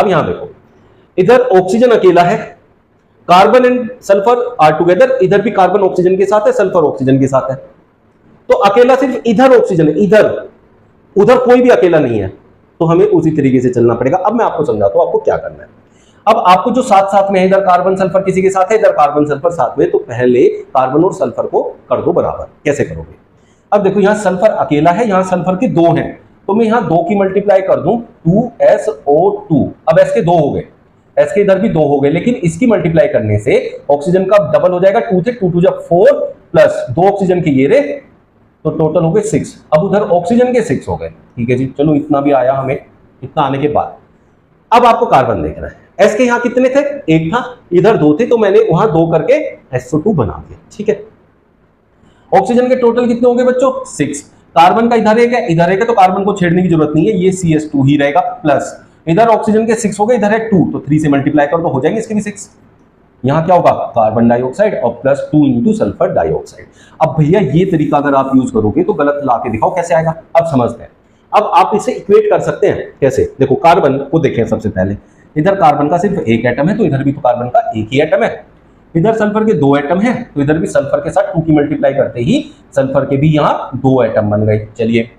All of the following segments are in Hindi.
अब यहां देखो, इधर ऑक्सीजन अकेला है, carbon and sulphur are together, इधर भी कार्बन ऑक्सीजन के साथ है, सल्फर ऑक्सीजन के साथ है, तो अकेला सिर्फ इधर ऑक्सीजन है, इधर, उधर कोई भी अकेला नहीं है, तो हमें उसी तरीके से चलना पड़ेगा। अब मैं आपको समझाता हूं आपको क्या करना है। अब आपको जो साथ साथ में है, इधर कार्बन सल्फर किसी के साथ है, इधर कार्बन सल्फर साथ में, तो पहले कार्बन और सल्फर को कर दो बराबर। कैसे करोगे? अब देखो यहां सल्फर अकेला है, यहां सल्फर के दो हैं, तो मैं यहां 2 की मल्टीप्लाई कर दूं, 2SO2। अब S के 2 हो गए, S के इधर भी 2 हो गए, लेकिन इसकी मल्टीप्लाई करने से ऑक्सीजन का डबल हो जाएगा, 2 थे 2 2 जब 4 प्लस 2 ऑक्सीजन के ये रे, तो टोटल हो गए 6। अब उधर ऑक्सीजन के 6 हो गए। ठीक है जी, चलो इतना भी आया हमें। इतना आने के बाद अब आपको कार्बन देखना है। S के यहां कितने थे? 1 था, इधर 2 थे, तो मैंने वहां 2 करके SO2 बना दिया। ठीक है, ऑक्सीजन के टोटल कितने हो गए बच्चों? 6। कार्बन का इधर एक है, इधर एक है, तो कार्बन को छेड़ने की जरूरत नहीं है, ये CS2 ही रहेगा, प्लस इधर ऑक्सीजन के 6 हो गए, इधर है 2, तो 3 से मल्टीप्लाई कर दो, हो जाएंगे इसके भी 6। यहां क्या होगा? कार्बन डाइऑक्साइड और प्लस 2 इंटू सल्फर डाइऑक्साइड। अब भैया ये तरीका अगर आप यूज करोगे तो गलत ला के दिखाओ कैसे आएगा। अब समझते हैं। अब आप इसे इक्वेट कर सकते हैं कैसे? देखो कार्बन को देखें सबसे पहले, इधर कार्बन का सिर्फ एक एटम है, तो इधर भी तो कार्बन का एक ही एटम है। इधर सल्फर के 2 एटम है, तो इधर भी सल्फर के साथ 2 की मल्टीप्लाई करते ही सल्फर के भी यहाँ 2 एटम बन गए। चलिए,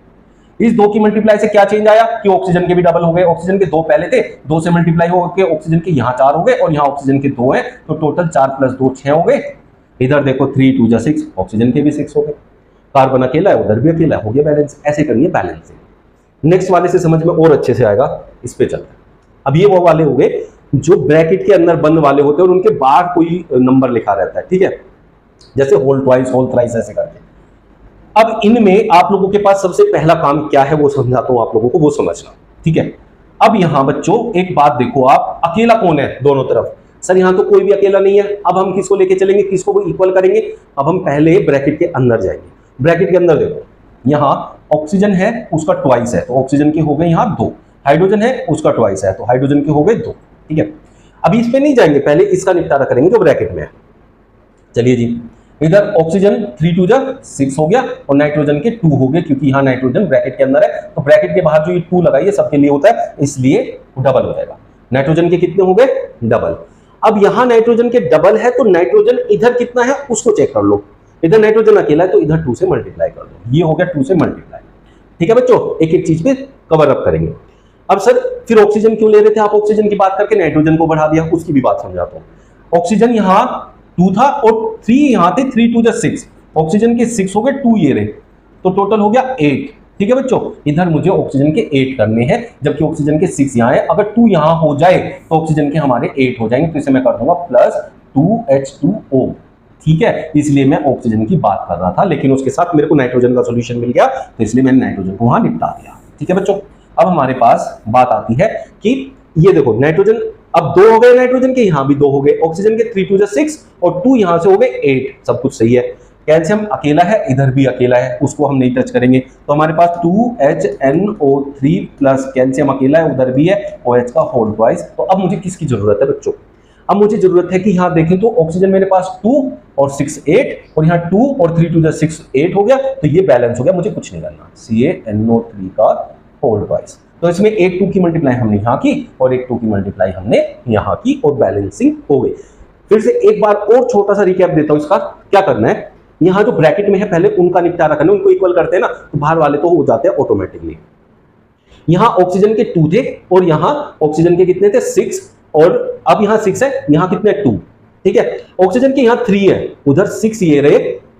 इस 2 की मल्टीप्लाई से क्या चेंज आया कि ऑक्सीजन के भी डबल हो गए। ऑक्सीजन के 2 पहले थे, 2 से मल्टीप्लाई होकर ऑक्सीजन के यहाँ 4 हो गए, और यहाँ ऑक्सीजन के 2 हैं, तो टोटल 4 प्लस 2 6 हो गए। इधर देखो 3 2 6, ऑक्सीजन के भी 6 हो गए। कार्बन अकेला है, उधर भी अकेला है, हो गया बैलेंस। ऐसे करनी है बैलेंसिंग। नेक्स्ट वाले से समझ में और अच्छे से आएगा, इस पे चलते हैं। अब ये वो वाले हो गए जो ब्रैकेट के अंदर बंद वाले होते हैं और उनके बाहर कोई नंबर लिखा रहता है। ठीक है, जैसे होल ट्वाइस, होल थ्राइस, ऐसे करके। अब इनमें आप लोगों के पास सबसे पहला काम क्या है वो समझाता हूं आप लोगों को, वो समझना। ठीक है, अब यहां बच्चों एक बात देखो, आप अकेला कौन है दोनों तरफ? सर यहां तो कोई भी अकेला नहीं है। अब हम किसको लेके चलेंगे, किसको वो इक्वल करेंगे? अब हम पहले ब्रैकेट के अंदर जाएंगे। ब्रैकेट के अंदर देखो, यहां ऑक्सीजन है, उसका ट्वाइस है, तो ऑक्सीजन के हो गए यहां 2। हाइड्रोजन है, उसका ट्वाइस है, तो हाइड्रोजन के हो गए 2। ठीक है, अभी इस पे नहीं जाएंगे, पहले इसका निपटारा करेंगे जो ब्रैकेट में है। चलिए जी, इधर ऑक्सीजन 3 2 6 हो गया, और नाइट्रोजन के 2 हो गए, क्योंकि यहां नाइट्रोजन ब्रैकेट के अंदर है, तो ब्रैकेट के बाहर जो ये 2 लगाइए सबके लिए होता है, इसलिए डबल हो जाएगा। नाइट्रोजन के कितने हो गए? डबल। अब यहां नाइट्रोजन के डबल है, तो नाइट्रोजन इधर कितना है उसको चेक कर लो। इधर नाइट्रोजन अकेला है, तो इधर 2 से मल्टीप्लाई कर दो, ये हो गया 2 से मल्टीप्लाई। ठीक है बच्चों, एक एक चीज पे कवर अप करेंगे। अब सर फिर ऑक्सीजन क्यों ले रहे थे आप? ऑक्सीजन की बात करके नाइट्रोजन को बढ़ा दिया, उसकी भी बात समझाता हूं। ऑक्सीजन यहां 2 था और 3 यहां थे, 3 2 6, ऑक्सीजन के 6 हो गए, 2 ये रहे, तो टोटल हो गया 8। ठीक है बच्चों, इधर मुझे ऑक्सीजन के 8 करने हैं, जबकि ऑक्सीजन के 6 यहां है। अगर 2 यहां हो जाए तो ऑक्सीजन के हमारे 8 हो जाएंगे, तो इसे मैं कर दूंगा प्लस 2H2O। ठीक है, इसलिए मैं ऑक्सीजन की बात कर रहा था, लेकिन उसके साथ मेरे को नाइट्रोजन का सॉल्यूशन मिल गया, तो इसलिए मैंने नाइट्रोजन को वहां निपटा दिया। ठीक है बच्चों, अब हमारे पास बात आती है कि ये देखो नाइट्रोजन अब 2 हो गए, नाइट्रोजन के यहां भी 2 हो गए, ऑक्सीजन के 3 2 6 और 2 यहां से हो गए 8, सब कुछ सही है। कैल्शियम अकेला है, इधर भी अकेला है, उसको हम नहीं टच करेंगे, तो हमारे पास 2HNO3 प्लस कैल्शियम अकेला है, उधर भी है, OH का होल ट्वाइस। तो अब मुझे किसकी जरूरत है बच्चों? अब मुझे जरूरत है कि यहां देखें तो ऑक्सीजन मेरे पास 2 और 6 8, और यहां 2 और 3 2 6 8 हो गया, तो ये बैलेंस हो गया, मुझे कुछ नहीं करना। CaNO3 का होल ट्वाइस, तो इसमें एक 2 की मल्टीप्लाई हमने यहां की और एक 2 की मल्टीप्लाई हमने यहां की, और बैलेंसिंग हो गई। फिर से एक बार और छोटा सा रिकैप देता हूं इसका। क्या करना है, यहां जो ब्रैकेट में है पहले उनका निपटारा करना है, उनको इक्वल करते हैं ना, तो बाहर वाले तो हो जाते हैं ऑटोमेटिकली। यहां ऑक्सीजन के 2 थे और यहां ऑक्सीजन के कितने थे? 6, और अब यहां 6 है, यहां कितने? 2। ठीक है, ऑक्सीजन के यहां 3 है, उधर 6 ये रहे।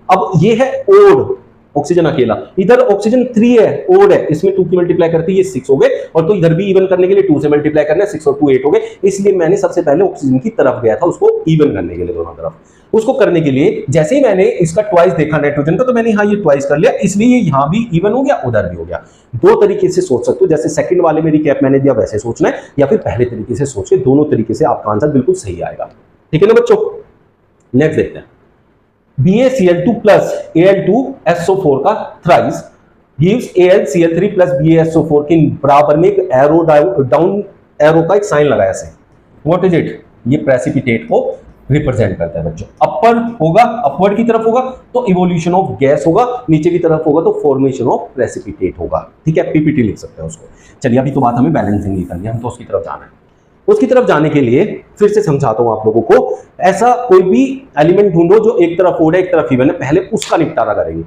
अब ये है ओड, ऑक्सीजन अकेला, इधर ऑक्सीजन 3 है, ओड है, इसमें 2 की मल्टीप्लाई करते ये 6 हो गए, और तो इधर भी इवन करने के लिए 2 से मल्टीप्लाई करना है, 6 और 2 8 हो गए। इसलिए मैंने सबसे पहले ऑक्सीजन की तरफ गया था, उसको इवन करने के लिए दोनों तरफ। उसको करने के लिए जैसे ही मैंने इसका ट्वाइस देखा नाइट्रोजन का, तो मैंने यहां ये ट्वाइस कर लिया, इसलिए यहां भी इवन हो गया, उधर भी हो गया। 2 तरीके से सोच सकते हो, जैसे सेकंड वाले में रिकैप मैंने दिया वैसे सोचना है, या फिर पहले तरीके से सोच के, दोनों तरीके से आपका आंसर बिल्कुल सही आएगा। ठीक है ना बच्चों, नेक्स्ट देखते हैं। BaCl2 plus Al2SO4 का thrice gives AlCl3 plus BaSO4 के बराबर में एक एरो डाउन एरो का एक साइन लगाया से। What is it? ये प्रेसिपिटेट को रिप्रेजेंट करता है बच्चों। अपर होगा, अपवर्ड की तरफ होगा तो इवोल्यूशन ऑफ गैस होगा, नीचे की तरफ होगा तो फॉर्मेशन ऑफ प्रेसिपिटेट होगा। ठीक है, पीपीटी लिख सकते हैं उसको। चलिए अभी तो बात हमें बैलेंसिंग की करनी है, हम तो उसकी तरफ जाना है। उसकी तरफ जाने के लिए फिर से समझाता हूं आप लोगों को, ऐसा कोई भी एलिमेंट ढूंढो जो एक तरफ ओड है एक तरफ इवन है, पहले उसका निपटारा करेंगे,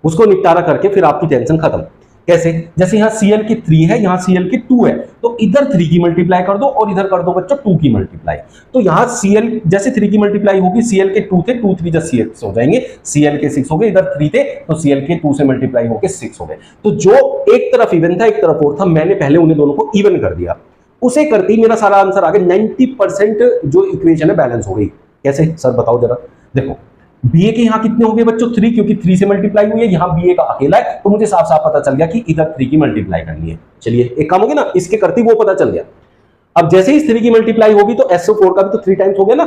उसको निपटारा करके फिर आपकी टेंशन खत्म। कैसे? जैसे यहां Cl की 3 है, यहां Cl की 2 है, तो इधर 3 की मल्टीप्लाई कर दो और इधर कर दो बच्चों 2 की मल्टीप्लाई। तो यहां Cl जैसे 3 की मल्टीप्लाई होगी, Cl के 2 थे, 2 3 जा 6 हो जाएंगे, Cl के 6 हो गए, इधर 3 थे तो Cl के 2 से मल्टीप्लाई होकर 6 हो गए। तो जो एक तरफ इवन था एक तरफ ओड था, मैंने पहले उन्हें दोनों को इवन कर दिया, उसे करते ही मेरा सारा आंसर आ गया। 90% जो इक्वेशन है बैलेंस हो गई। कैसे सर बताओ जरा? देखो बी ए के यहां कितने हो गए बच्चों? 3, क्योंकि 3 से मल्टीप्लाई हुई है, यहां बी ए का अकेला है, तो मुझे साफ साफ पता चल गया कि इधर 3 की मल्टीप्लाई करनी है। चलिए एक काम हो गया ना, इसके करती वो पता चल गया। अब जैसे ही 3 की मल्टीप्लाई होगी तो SO4 का भी तो 3 टाइम्स हो गया ना,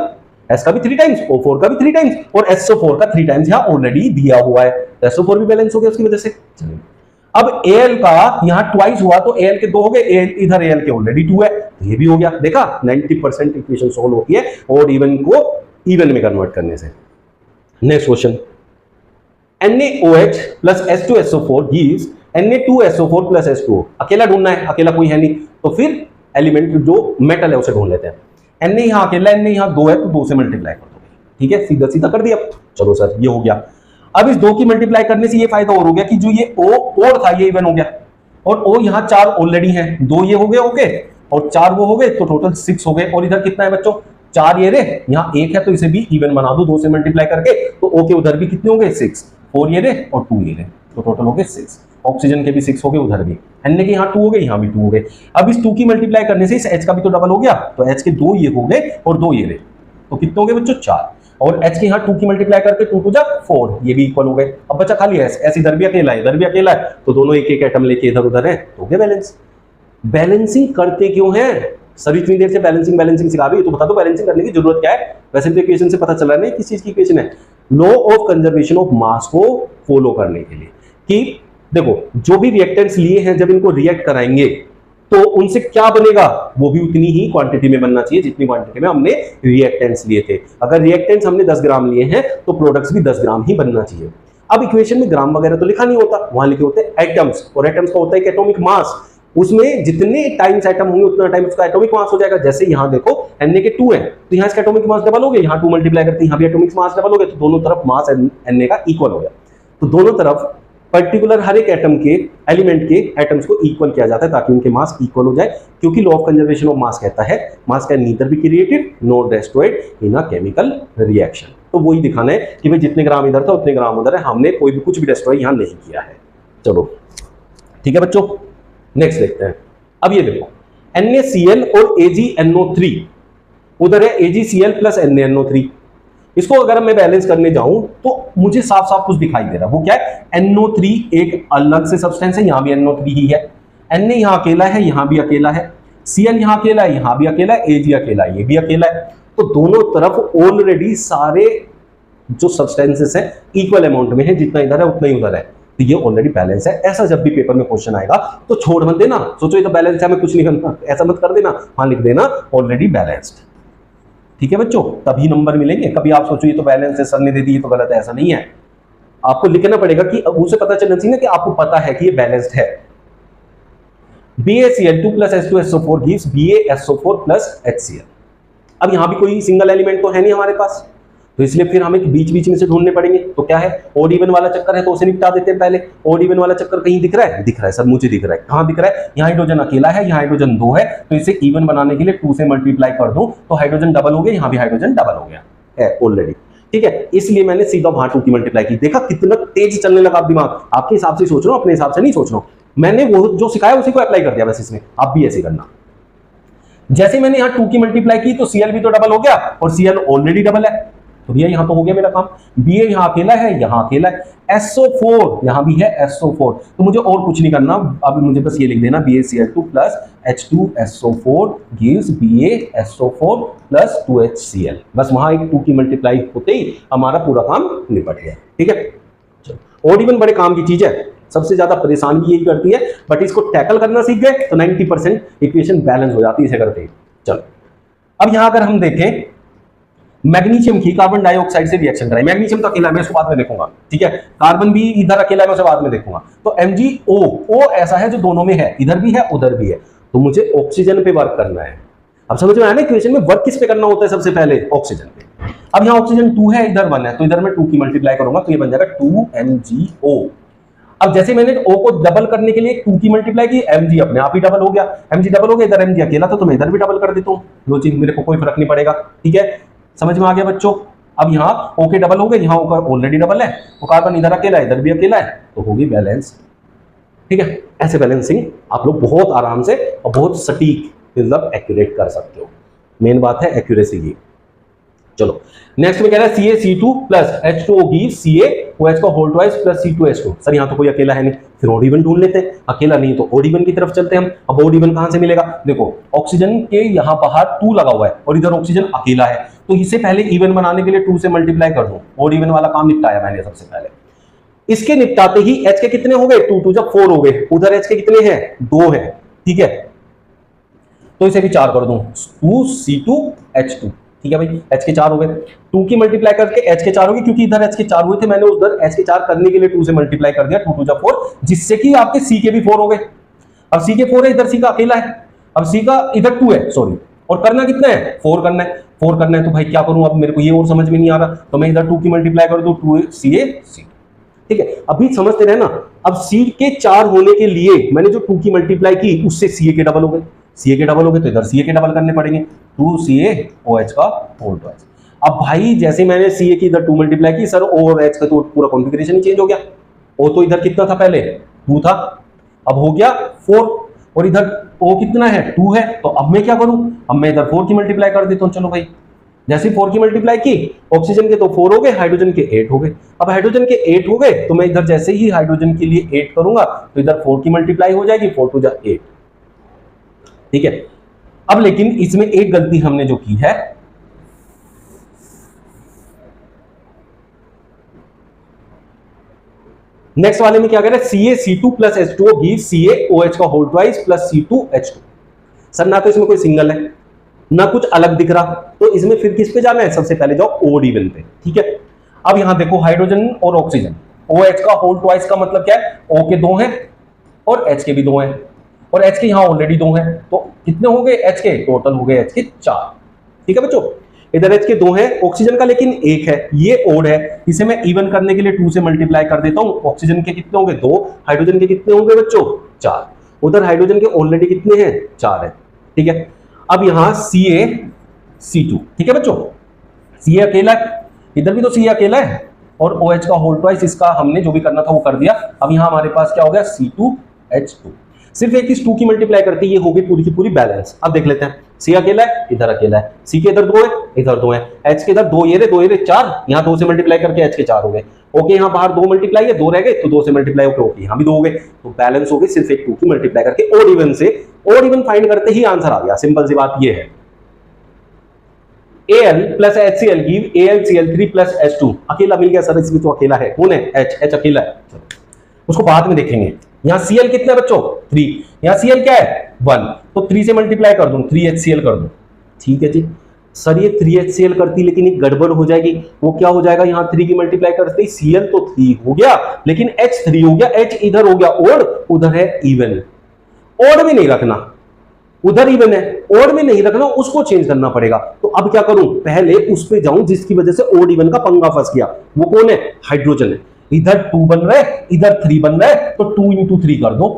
S का भी 3 टाइम्स, O4 का भी 3 टाइम्स, और SO4 का 3 टाइम्स यहां ऑलरेडी दिया हुआ है, SO4 भी बैलेंस हो गया उसकी वजह से। चलिए अब Al का यहां ट्वाइस हुआ तो Al के 2 हो गए, इधर Al के ऑलरेडी 2 है, तो ये भी हो गया। देखा 90% इक्वेशन सॉल्व होती है और इवन को इवन में कन्वर्ट करने से। Next question, NaOH plus H2SO4 gives Na2SO4 plus H2O। अकेला ढूंढना है, अकेला कोई है नहीं, तो फिर एलिमेंट जो मेटल है उसे ढूंढ लेते हैं। Na यहां अकेला है, Na यहां 2 है, तो 2 से मल्टीप्लाई कर दो। ठीक है, सीधा सीधा कर दिया। चलो सर ये हो गया। अब इस 2 की मल्टीप्लाई करने से ये फायदा और हो गया कि जो ये O और था ये इवन हो गया, और O यहां 4 ऑलरेडी है, 2 ये हो गए ओके, और 4 वो हो गए, तो टोटल 6 हो गए। और इधर कितना है बच्चों? 4 ये रे, यहाँ 1 है तो इसे भी इवन बना दो 2 से मल्टीप्लाई करके, तो O के उधर भी कितने हो गए? 6, 4 ये रे और 2 ये रे, तो टोटल हो गए 6। ऑक्सीजन के भी 6 हो गए, उधर भी Na के यहाँ 2 हो गए, यहाँ भी 2 हो गए। अब इस 2 की मल्टीप्लाई करने से इस H का भी तो डबल हो गया, तो H के 2 ये हो गए और 2 ये रे, तो कितने हो गए बच्चों? 4। और H के यहाँ 2 की मल्टीप्लाई करके 2 2 जा 4, ये भी इक्वल हो गए। अब बचा खाली S इधर भी अकेला है, इधर भी अकेला है, तो दोनों एक एक एटम लेके इधर उधर है, तो हो गया बैलेंस। बैलेंसिंग करते क्यों है सर? इतनी देर से बैलेंसिंग सिखा रही है, तो बता दो बैलेंसिंग करने की जरूरत क्या है? वैसे तो इक्वेशन से पता चला नहीं किस चीज की इक्वेशन है, law of conservation of mass को फॉलो करने के लिए, कि देखो जो भी रिएक्टेंट्स लिए हैं जब इनको रिएक्ट कराएंगे तो उनसे क्या बनेगा, वो भी उतनी ही क्वांटिटी में बनना चाहिए जितनी क्वांटिटी में हमने रिएक्टेंट्स लिए थे। अगर रिएक्टेंट्स हमने 10 ग्राम लिए हैं तो प्रोडक्ट्स भी 10 ग्राम ही बनना चाहिए। अब इक्वेशन में ग्राम वगैरह तो लिखा नहीं होता, वहां लिखे होते हैं एटम्स, और एटम्स का होता है एटॉमिक मास, उसमें जितने टाइम्स एटम होंगे उतना टाइम उसका एटॉमिक मास हो जाएगा। जैसे यहां देखो Na के 2 है, तो यहां इसका एटॉमिक मास डबल हो गया, यहां 2 मल्टीप्लाई करते हैं, यहां भी एटॉमिक मास डबल हो गया, तो दोनों तरफ मास Na का इक्वल हो गया। तो दोनों तरफ पर्टिकुलर हर एक एटम के एलिमेंट के एटम्स को इक्वल किया जाता है ताकि उनके मास इक्वल हो जाए, क्योंकि law of conservation of mass कहता है मास can neither be created nor destroyed in a chemical reaction. तो वही दिखाना है कि भाई जितने ग्राम इधर था उतने ग्राम उधर है, हमने कोई भी कुछ भी डिस्ट्रॉय यहां नहीं किया है। चलो ठीक है बच्चों, नेक्स्ट देखते हैं। अब ये देखो NaCl और AgNO3, उधर है AgCl प्लस NaNO3। इसको अगर मैं बैलेंस करने जाऊं तो मुझे साफ साफ कुछ दिखाई दे रहा है, वो क्या है? NO3 एक अलग से सब्सटेंस है, यहां भी NO3 ही है, Na यहां अकेला है, यहां भी अकेला है, Cl यहां अकेला है, यहां भी अकेला है, Ag अकेला है, ये भी अकेला है। तो दोनों तरफ ऑलरेडी सारे जो सब्सटेंसेस है इक्वल अमाउंट में है, जितना इधर है उतना ही उधर है, तो ये ऑलरेडी बैलेंस है। ऐसा जब भी पेपर में क्वेश्चन आएगा तो छोड़ मत देना, सोचो ये तो बैलेंस है, मैं कुछ नहीं करना, ऐसा मत कर देना, हाँ लिख देना ऑलरेडी बैलेंस्ड। ठीक है बच्चों, तभी नंबर मिलेंगे। कभी आप सोचो ये तो बैलेंस है, सर ने दे दी, ये तो गलत है, ऐसा नहीं है। आपको लिखना पड़ेगा कि उसे पता चलना चाहिए ना कि आपको पता है कि ये बैलेंस्ड है। BaCl2 plus H2SO4 gives BaSO4 plus HCl। अब यहां भी कोई सिंगल एलिमेंट तो है नहीं हमारे पास, तो इसलिए फिर हमें बीच बीच में से ढूंढने पड़ेंगे। तो क्या है, ओड इवन वाला चक्कर है तो उसे निपटा देते हैं पहले। ओड इवन वाला चक्कर कहीं दिख रहा है? दिख रहा है सर, मुझे दिख रहा है। कहां दिख रहा है? यहाँ हाइड्रोजन अकेला है, यहाँ हाइड्रोजन 2 है, तो इसे इवन बनाने के लिए 2 से मल्टीप्लाई कर दूं तो हाइड्रोजन डबल हो गया, यहाँ भी हाइड्रोजन डबल हो गया है ऑलरेडी। ठीक है, इसलिए मैंने सीधा वहां 2 की मल्टीप्लाई की। देखा कितना तेज चलने लगा दिमाग, आपके हिसाब से सोच रहा हूं, अपने हिसाब से नहीं सोच रहा हूं। मैंने वो जो सिखाया उसी को अप्लाई कर दिया बस इसमें, आप भी ऐसे करना। जैसे मैंने यहाँ 2 की मल्टीप्लाई की तो Cl भी तो डबल हो गया, और Cl ऑलरेडी डबल है, तो भैया यहां तो हो गया मेरा काम। Ba यहां अकेला है, यहां अकेला है, SO4 यहां भी है, SO4, तो मुझे और कुछ नहीं करना, अब मुझे बस ये लिख देना BaCl2 plus H2SO4 gives BaSO4 plus 2HCl। बस वहां एक 2 की मल्टीप्लाई होते ही हमारा पूरा काम निपट गया। ठीक है, चलो ओड इवन बड़े काम की चीज है, सबसे ज्यादा परेशान भी यही करती है, बट इसको टैकल करना सीख गए तो 90% इक्वेशन बैलेंस हो जाती है इसे करते ही। चलो अब यहां अगर हम देखें, मैग्नीशियम की कार्बन डाइऑक्साइड से रिएक्शन कराई, मैग्नीशियम तो अकेला, मैं उसको बाद में देखूंगा। ठीक है, कार्बन भी इधर अकेला है, मैं उसे बाद में देखूंगा। तो MgO, O ऐसा है जो दोनों में है, इधर भी है उधर भी है, तो मुझे ऑक्सीजन पे वर्क करना है। अब समझ में आया ना, इक्वेशन में वर्क किस पे करना होता है सबसे पहले, ऑक्सीजन पे। अब यहाँ ऑक्सीजन 2 है, इधर 1 है, तो इधर मैं 2 की मल्टीप्लाई करूंगा तो ये बन जाएगा 2mgO। अब जैसे मैंने O को डबल करने के लिए 2 की मल्टीप्लाई की, mg अपने आप ही डबल हो गया, mg डबल हो गया, इधर mg अकेला था तो मैं इधर भी डबल कर देता हूँ, लो जी, मेरे को कोई फर्क नहीं पड़ेगा। ठीक है, समझ में आ गया बच्चों। अब यहाँ O के डबल हो गए, यहाँ O का ऑलरेडी डबल है, तो कार्बन इधर अकेला है इधर भी अकेला है, तो होगी बैलेंस। ठीक है, ऐसे बैलेंसिंग आप लोग बहुत आराम से और बहुत सटीक मतलब एक्यूरेट कर सकते हो। मेन बात है एक्यूरेसी की। चलो नेक्स्ट में कह रहा है CaC2 plus H2O gives CaOH का whole twice plus C2H2। Sir यहाँ तो कोई अकेला है नहीं, फिर ओड इवन ढूंढ लेते हैं, अकेला नहीं तो ओड इवन की तरफ चलते हैं हम। अब ओड इवन कहां से मिलेगा, देखो ऑक्सीजन के यहाँ बाहर 2 लगा हुआ है और इधर ऑक्सीजन अकेला है, तो इसे पहले इवन बनाने के लिए 2 से मल्टीप्लाई कर दूं, ओड इवन वाला काम निपटाया मैंने सबसे पहले। इसके निपटाते ही H के कितने हो गए, 2 2 जब 4 हो गए, उधर H के कितने हैं, 2 है। ठीक है, तो इसे भी 4 कर दूं, 2C2H2। ठीक है भाई, H के 4 हो गए, 2 की मल्टीप्लाई करके H के 4 हो गए, क्योंकि इधर H के 4 हुए थे, मैंने उधर H के 4 करने के लिए 2 से मल्टीप्लाई कर दिया, 2 2 जब 4, जिससे कि आपके C के भी 4 हो गए। अब C के 4 है, इधर C का अकेला है, अब C का इधर 2 है सॉरी, और करना कितना है, 4 करना है, 4 करना है, तो भाई क्या करूं, अब मेरे को ये और समझ में नहीं आ रहा, तो मैं इधर 2 की मल्टीप्लाई कर दूं, 2CaC। ठीक है, अभी समझते रहे ना। अब C के 4 होने के लिए मैंने जो 2 की मल्टीप्लाई की उससे Ca के डबल हो गए, Ca के डबल हो गए तो इधर Ca के डबल करने पड़ेंगे, 2CaOH का होल ट्वाइस। अब भाई जैसे मैंने Ca की इधर 2 मल्टीप्लाई की सर, O और H का तो पूरा कॉन्फ़िगरेशन ही चेंज हो गया। O तो इधर कितना था पहले, 2 था, अब हो गया 4, और इधर O कितना है, 2 है, तो अब मैं क्या करूं, अब मैं इधर 4 की मल्टीप्लाई कर देता हूं। चलो भाई, जैसे 4 की मल्टीप्लाई की, ऑक्सीजन के तो 4 हो गए, हाइड्रोजन के 8 हो गए। अब हाइड्रोजन के 8 हो गए तो मैं इधर जैसे ही हाइड्रोजन के लिए 8 करूंगा तो इधर 4 की मल्टीप्लाई हो जाएगी, 4 2 जा 8। ठीक है, अब लेकिन इसमें एक गलती हमने जो की है, नेक्स्ट वाले में क्या कह रहा है, CaC2 plus H2O gives CaOH का whole twice plus C2H2। Sir ना तो इसमें कोई सिंगल है ना कुछ अलग दिख रहा, तो इसमें फिर किस पे जाना है, सबसे पहले जाओ ओड इवन पे। ठीक है, अब यहां देखो हाइड्रोजन और ऑक्सीजन, OH का होल ट्वाइस का मतलब क्या है, O के 2 हैं और H के भी 2 हैं, और H के यहां ऑलरेडी 2 हैं, तो कितने हो गए H के, टोटल हो गए H के 4। ठीक है बच्चों, इधर H के 2 हैं, ऑक्सीजन का लेकिन 1 है, ये ओड है, इसे मैं इवन करने के लिए 2 से मल्टीप्लाई कर देता हूं। ऑक्सीजन के कितने होंगे, 2, हाइड्रोजन के कितने होंगे बच्चों, 4, उधर हाइड्रोजन के ऑलरेडी कितने हैं, 4 है। ठीक है, अब यहां CaC2। ठीक है बच्चों, Ca अकेला है, इधर भी तो Ca अकेला है, और OH का होल ट्वाइस, इसका हमने जो भी करना था वो कर दिया। अब यहां हमारे पास क्या हो गया, C2H2। सिर्फ एक इस 2 की मल्टीप्लाई करते ही ये होगी पूरी की पूरी बैलेंस। अब देख लेते हैं, C अकेला है, इधर अकेला है, C के इधर 2 है, इधर 2 है, H के इधर 2 ये रहे 4, यहां 2 से मल्टीप्लाई करके H के 4 हो गए। ओके, यहां बाहर 2 मल्टीप्लाई है, 2 रह गए, तो 2 से मल्टीप्लाई होकर ओके यहां भी 2 हो गए, तो बैलेंस हो गई सिर्फ एक 2 की मल्टीप्लाई करके। ओड इवन से ओड इवन फाइंड करते ही आंसर आ गया, सिंपल सी बात ये है। Al plus HCl give AlCl3 plus H2। अकेला मिल गया सर, इसमें तो अकेला है, कौन है, H अकेला है, उसको बाद में देखेंगे। यहां Cl कितना है बच्चों, 3, यहां Cl क्या है, 1, तो 3 से मल्टीप्लाई कर दूं, 3HCl कर दूं। ठीक है जी, सर ये 3HCl करती लेकिन एक गड़बड़ हो जाएगी, वो क्या हो जाएगा, यहां 3 की मल्टीप्लाई करते ही Cl तो 3 हो गया, लेकिन H 3 हो गया, H इधर हो गया ओड, उधर है इवन। ओड में नहीं रखना, उधर इवन है, ओड में नहीं रखना, उसको चेंज करना पड़ेगा। तो अब क्या करूं, पहले उस पे जाऊं जिसकी वजह से ओड इवन का पंगा फंस गया, वो कौन है, हाइड्रोजन है। इधर 2 बन रहा है, इधर 3 बन रहा है, तो 2 into 3 कर दो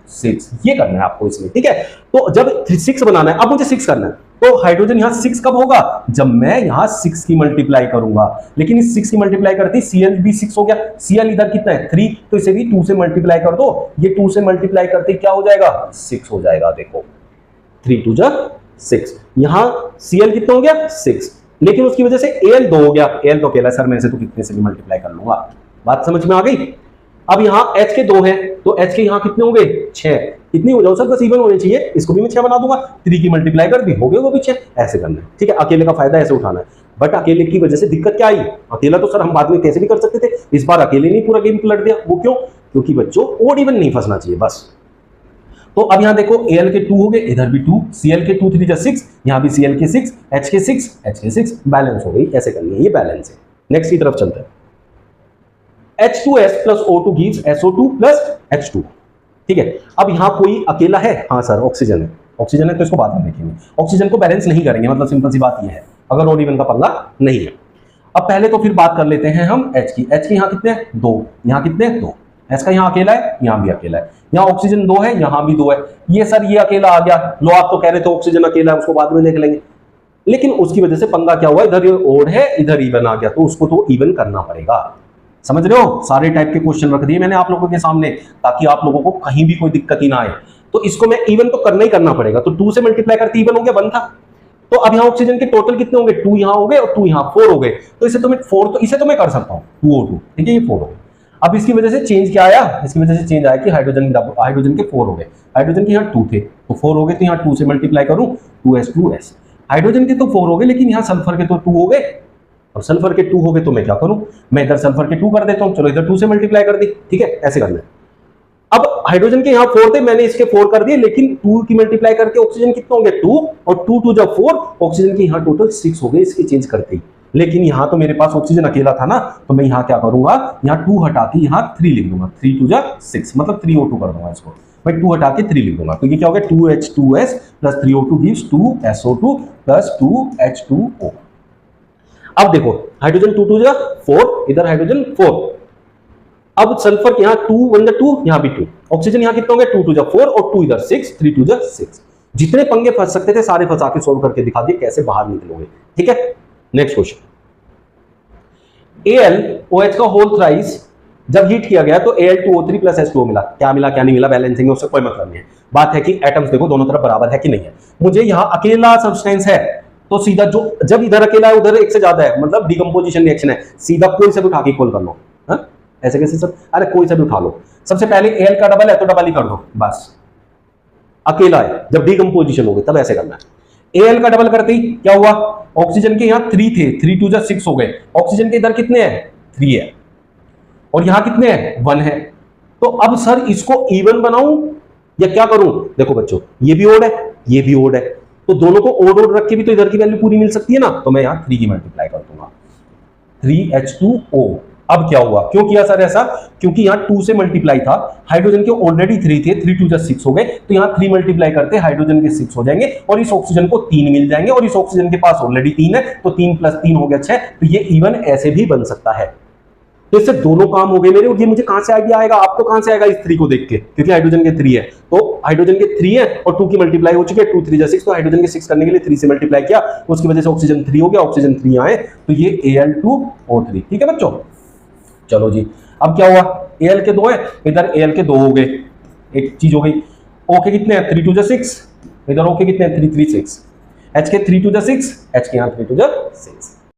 6, ये करना है आपको इसमें। ठीक है, तो जब 6 बनाना है, अब मुझे 6 करना है, तो हाइड्रोजन यहां 6 कब होगा, जब मैं यहां 6 की मल्टीप्लाई करूंगा, लेकिन इस 6 की मल्टीप्लाई करते ही Cl भी 6 हो गया, Cl इधर कितना है 3, तो इसे भी 2 से मल्टीप्लाई कर दो, ये 2 से मल्टीप्लाई करते क्या हो जाएगा, 6 हो जाएगा। देखो 3 2 जा 6, यहां Cl कितना हो गया 6, लेकिन उसकी वजह से Al 2 हो गया, Al तो अकेला सर, मैं इसे तो कितने से भी मल्टीप्लाई कर लूंगा, बात समझ में आ गई। अब यहां H के 2 हैं, तो H के यहां कितने हो गए 6, कितनी हो जाओ सर, बस इवन होने चाहिए, इसको भी मैं 6 बना दूंगा, 3 की मल्टीप्लाई कर दी, हो गए वो भी 6, ऐसे करना है। ठीक है, अकेले का फायदा ऐसे उठाना है, बट अकेले की वजह से दिक्कत क्या आई, अकेला तो सर हम बाद में कैसे भी कर सकते थे, इस बार अकेले नहीं पूरा गेम पलट दिया, वो क्यों, क्योंकि बच्चों ओड इवन नहीं फंसना चाहिए बस। तो अब यहां देखो Al के 2 हो गए, इधर भी 2, Cl के 2 3 जा 6, यहां भी Cl के 6, H के 6, H के 6, बैलेंस हो गई, ऐसे करनी है, ये बैलेंस है। नेक्स्ट की तरफ चलते हैं, H2S plus O2 gives SO2 plus H2। ठीक है, अब यहां कोई अकेला है, हाँ सर ऑक्सीजन है, ऑक्सीजन है तो इसको बाद में देखेंगे। ऑक्सीजन को बैलेंस नहीं करेंगे, मतलब सिंपल सी बात ये है, अगर ओड इवन का पंगा नहीं है। अब पहले तो फिर बात कर लेते हैं हम H की। H के यहाँ कितने हैं? 2, यहाँ कितने हैं? 2। H का यहाँ अकेला है, यहाँ भी अकेला है, यहाँ ऑक्सीजन 2 है, यहाँ भी 2 है। ये सर ये अकेला आ गया, लो आप तो कह रहे थे ऑक्सीजन अकेला है, उसको बाद में देख लेंगे। लेकिन उसकी वजह से पंगा क्या हुआ, इधर ओड है, इधर इवन आ गया, तो उसको तो इवन करना पड़ेगा। समझ रहे हो? सारे टाइप के क्वेश्चन रख दिए मैंने आप लोगों के सामने, ताकि आप लोगों को कहीं भी कोई दिक्कत ही ना आए। तो इसको मैं इवन तो करना ही करना पड़ेगा, तो 2 से मल्टीप्लाई करते इवन हो गया, 1 था। तो अब यहाँ ऑक्सीजन के टोटल कितने होंगे? 2 यहाँ हो गए और 2 यहाँ, 4 हो गए। तो इसे तो मैं 4, तो इसे तो मैं कर सकता हूँ 2O2, ठीक है, ये 4 हो गए। अब इसकी वजह से चेंज क्या आया? इसकी वजह से चेंज आया कि हाइड्रोजन के 4 हो गए, हाइड्रोजन के यहाँ 2 थे तो 4 हो गए, तो यहाँ 2 से मल्टीप्लाई करूँ 2S। हाइड्रोजन के तो 4 हो गए, लेकिन यहाँ सल्फर के तो 2 हो गए, और सल्फर के 2 हो गए तो मैं क्या करूं, मैं इधर सल्फर के 2 कर देता हूं। चलो इधर 2 से मल्टीप्लाई कर दी, ठीक है, ऐसे करना है। अब हाइड्रोजन के यहाँ 4 थे, मैंने इसके 4 कर दिए, लेकिन 2 की मल्टीप्लाई करके ऑक्सीजन कितने होंगे? 2, और 2 जब 4, ऑक्सीजन के यहाँ टोटल 6 हो गए इसके चेंज करते ही। लेकिन यहाँ तो मेरे पास ऑक्सीजन अकेला था ना, तो मैं यहाँ क्या करूंगा, यहाँ 2 हटा के यहाँ 3 लिख दूंगा, 3 2 6, मतलब 3O2 कर दूंगा इसको, मैं 2 हटा के 3 लिख दूंगा। तो ये क्या हो गया, 2H2S plus 3O2 gives 2SO2 plus 2H2O। अब देखो हाइड्रोजन 2 2 4, इधर हाइड्रोजन 4। अब सल्फर के यहाँ 2 1 2, यहाँ भी 2, ऑक्सीजन यहाँ कितने होंगे, 2 2 4 और 2 इधर 6, 3 2 6। जितने पंगे फंस सकते थे सारे फंसा के सोल्व करके दिखा दिए कैसे बाहर निकलोगे, ठीक है। नेक्स्ट क्वेश्चन, AlOH का होल थ्राइस जब हीट किया गया तो Al2O3 प्लस H2O मिला। क्या मिला क्या नहीं मिला बैलेंसिंग में उससे कोई मतलब नहीं है, बात है कि एटम्स देखो दोनों तरफ बराबर है कि नहीं है। मुझे यहाँ अकेला सब्सटेंस है तो सीधा जो जब इधर अकेला है उधर एक से ज्यादा है, मतलब डिकम्पोजिशन रिएक्शन है, सीधा कोई से भी उठा के इक्वल कर लो। हाँ ऐसे कैसे सब, अरे कोई से भी उठा लो। सबसे पहले Al का डबल है तो डबल ही कर दो, बस अकेला है, जब डिकम्पोजिशन होगी तब ऐसे करना है। Al का डबल करते ही क्या हुआ, ऑक्सीजन के यहाँ 3 थे, 3 2 6 हो गए, ऑक्सीजन के इधर कितने हैं, 3 है, और यहाँ कितने हैं, 1 है। तो अब सर इसको इवन बनाऊं या क्या करूं? देखो बच्चों ये भी ओड है, ये भी ओड है, तो दोनों को ओड ओड रख के भी तो इधर की वैल्यू पूरी मिल सकती है ना, तो मैं यहाँ 3 की मल्टीप्लाई कर दूंगा, 3H2O। अब क्या हुआ, क्यों किया सर ऐसा, क्योंकि यहाँ 2 से मल्टीप्लाई था, हाइड्रोजन के ऑलरेडी 3 थे, 3 2 6 हो गए, तो यहाँ 3 मल्टीप्लाई करते हाइड्रोजन के 6 हो जाएंगे, और इस ऑक्सीजन को 3 मिल जाएंगे, और इस ऑक्सीजन के पास ऑलरेडी 3 है, तो 3 + 3 हो गया 6, तो ये इवन ऐसे भी बन सकता है। तो इससे दोनों काम हो गए मेरे। और ये मुझे कहां से आइडिया आएगा, आपको कहां से आएगा, इस 3 को देख के, क्योंकि हाइड्रोजन के 3 है, तो हाइड्रोजन के 3 है और 2 की मल्टीप्लाई हो चुकी है, 2 3 6, तो हाइड्रोजन के 6 करने के लिए 3 से मल्टीप्लाई किया, उसकी वजह से ऑक्सीजन 3 हो गया, ऑक्सीजन 3 आए, तो ये Al2O3, ठीक है बच्चों। चलो जी, अब क्या हुआ, Al के 2 है, इधर Al के 2 हो गए, एक चीज हो गई। O के कितने हैं, 3 2 6, इधर O के कितने हैं, 3 3 6, H के 3 2 6, H के यहाँ 3 2 6।